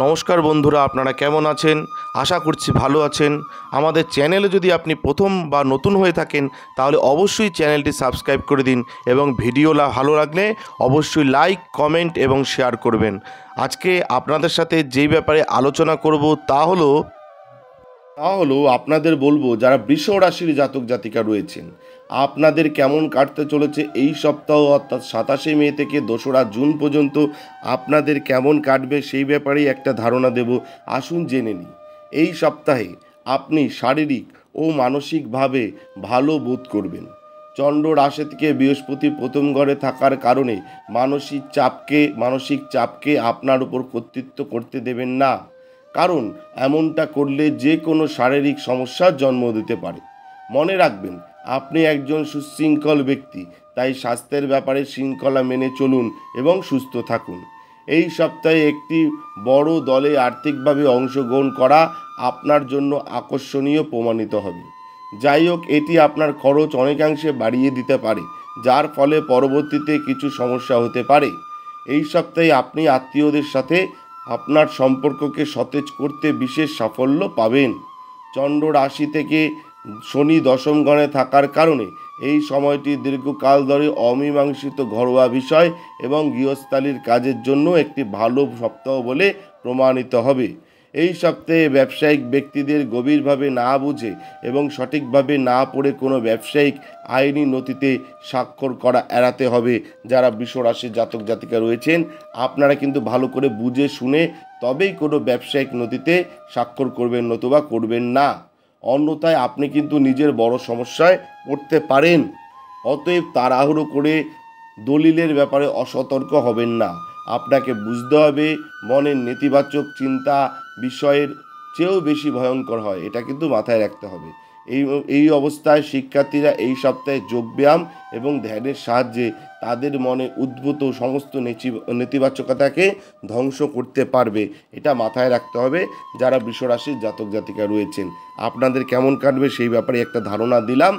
নমস্কার বন্ধুরা, আপনারা কেমন আছেন? আশা করছি ভালো আছেন। আমাদের চ্যানেলে যদি আপনি প্রথম বা নতুন হয়ে থাকেন তাহলে অবশ্যই চ্যানেলটি সাবস্ক্রাইব করে দিন এবং ভিডিও ভালো লাগলে অবশ্যই লাইক, কমেন্ট এবং শেয়ার করবেন। আজকে আপনাদের সাথে যেই ব্যাপারে আলোচনা করব তা হলো আপনাদের বলবো যারা বৃষ রাশির জাতক জাতিকা রয়েছেন, আপনাদের কেমন কাটতে চলেছে এই সপ্তাহ, অর্থাৎ 27শে মে থেকে 2রা জুন পর্যন্ত আপনাদের কেমন কাটবে সেই ব্যাপারেই একটা ধারণা দেব। আসুন জেনে নিই। এই সপ্তাহে আপনি শারীরিক ও মানসিকভাবে ভালো বোধ করবেন। চন্দ্র রাশি থেকে বৃহস্পতি প্রথম ঘরে থাকার কারণে মানসিক চাপকে আপনার উপর কর্তৃত্ব করতে দেবেন না, কারণ এমনটা করলে যে কোনো শারীরিক সমস্যার জন্ম দিতে পারে। মনে রাখবেন, আপনি একজন সুশৃঙ্খল ব্যক্তি, তাই স্বাস্থ্যের ব্যাপারে শৃঙ্খলা মেনে চলুন এবং সুস্থ থাকুন। এই সপ্তাহে একটি বড় দলে আর্থিকভাবে অংশগ্রহণ করা আপনার জন্য আকর্ষণীয় প্রমাণিত হবে। যাই হোক, এটি আপনার খরচ অনেকাংশে বাড়িয়ে দিতে পারে, যার ফলে পরবর্তীতে কিছু সমস্যা হতে পারে। এই সপ্তাহে আপনি আত্মীয়দের সাথে আপনার সম্পর্ককে সতেজ করতে বিশেষ সাফল্য পাবেন। চন্দ্র রাশি থেকে শনি দশম ঘরে থাকার কারণে এই সময়টি দীর্ঘকাল ধরে অমীমাংসিত ঘরোয়া বিষয় এবং গৃহস্থালির কাজের জন্য একটি ভালো সপ্তাহ বলে প্রমাণিত হবে। এই সপ্তাহে ব্যবসায়িক ব্যক্তিদের গভীরভাবে না বুঝে এবং সঠিকভাবে না পড়ে কোনো ব্যবসায়িক আইনি নথিতে স্বাক্ষর করা এড়াতে হবে। যারা বৃষ রাশির জাতক জাতিকা রয়েছেন, আপনারা কিন্তু ভালো করে বুঝে শুনে তবেই কোনো ব্যবসায়িক নথিতে স্বাক্ষর করবেন, নতুবা করবেন না। অন্যথায় আপনি কিন্তু নিজের বড় সমস্যায় পড়তে পারেন। অতএব তাড়াহুড়ো করে দলিলের ব্যাপারে অসতর্ক হবেন না। আপনাকে বুঝতে হবে, মনের নেতিবাচক চিন্তা বিষয়ের চেয়েও বেশি ভয়ঙ্কর হয়, এটা কিন্তু মাথায় রাখতে হবে। এই অবস্থায় শিক্ষার্থীরা এই সপ্তাহে যোগব্যায়াম এবং ধ্যানের সাহায্যে তাদের মনে উদ্ভূত সমস্ত নেতিবাচকতাকে ধ্বংস করতে পারবে, এটা মাথায় রাখতে হবে। যারা বৃষ রাশির জাতক জাতিকা রয়েছেন, আপনাদের কেমন কাটবে সেই ব্যাপারে একটা ধারণা দিলাম।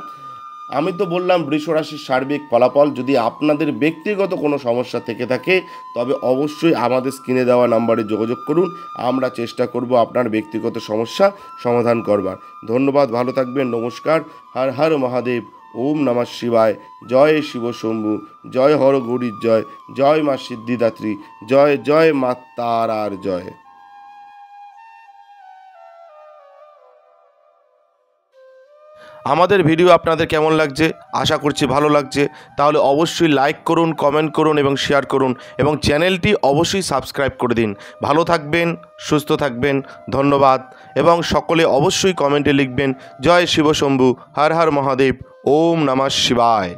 আমি তো বললাম বৃষ রাশির সার্বিক ফলাফল। যদি আপনাদের ব্যক্তিগত কোনো সমস্যা থেকে থাকে তবে অবশ্যই আমাদের স্ক্রিনে দেওয়া নাম্বারে যোগাযোগ করুন। আমরা চেষ্টা করব আপনার ব্যক্তিগত সমস্যা সমাধান করবার। ধন্যবাদ, ভালো থাকবেন, নমস্কার। হর হর মহাদেব, ওম নমঃ শিবায়। জয় শিব শম্ভু, জয় হর গৌরীর জয়, জয় মা সিদ্ধিদাত্রী, জয় জয় মা তারার জয়। আমাদের ভিডিও আপনাদের কেমন লাগছে? আশা করছি ভালো লাগছে। তাহলে অবশ্যই লাইক করুন, কমেন্ট করুন এবং শেয়ার করুন এবং চ্যানেলটি অবশ্যই সাবস্ক্রাইব করে দিন। ভালো থাকবেন, সুস্থ থাকবেন, ধন্যবাদ। এবং সকলে অবশ্যই কমেন্টে লিখবেন জয় শিব শম্ভু, হর হর মহাদেব, ওম নমঃ শিবায়।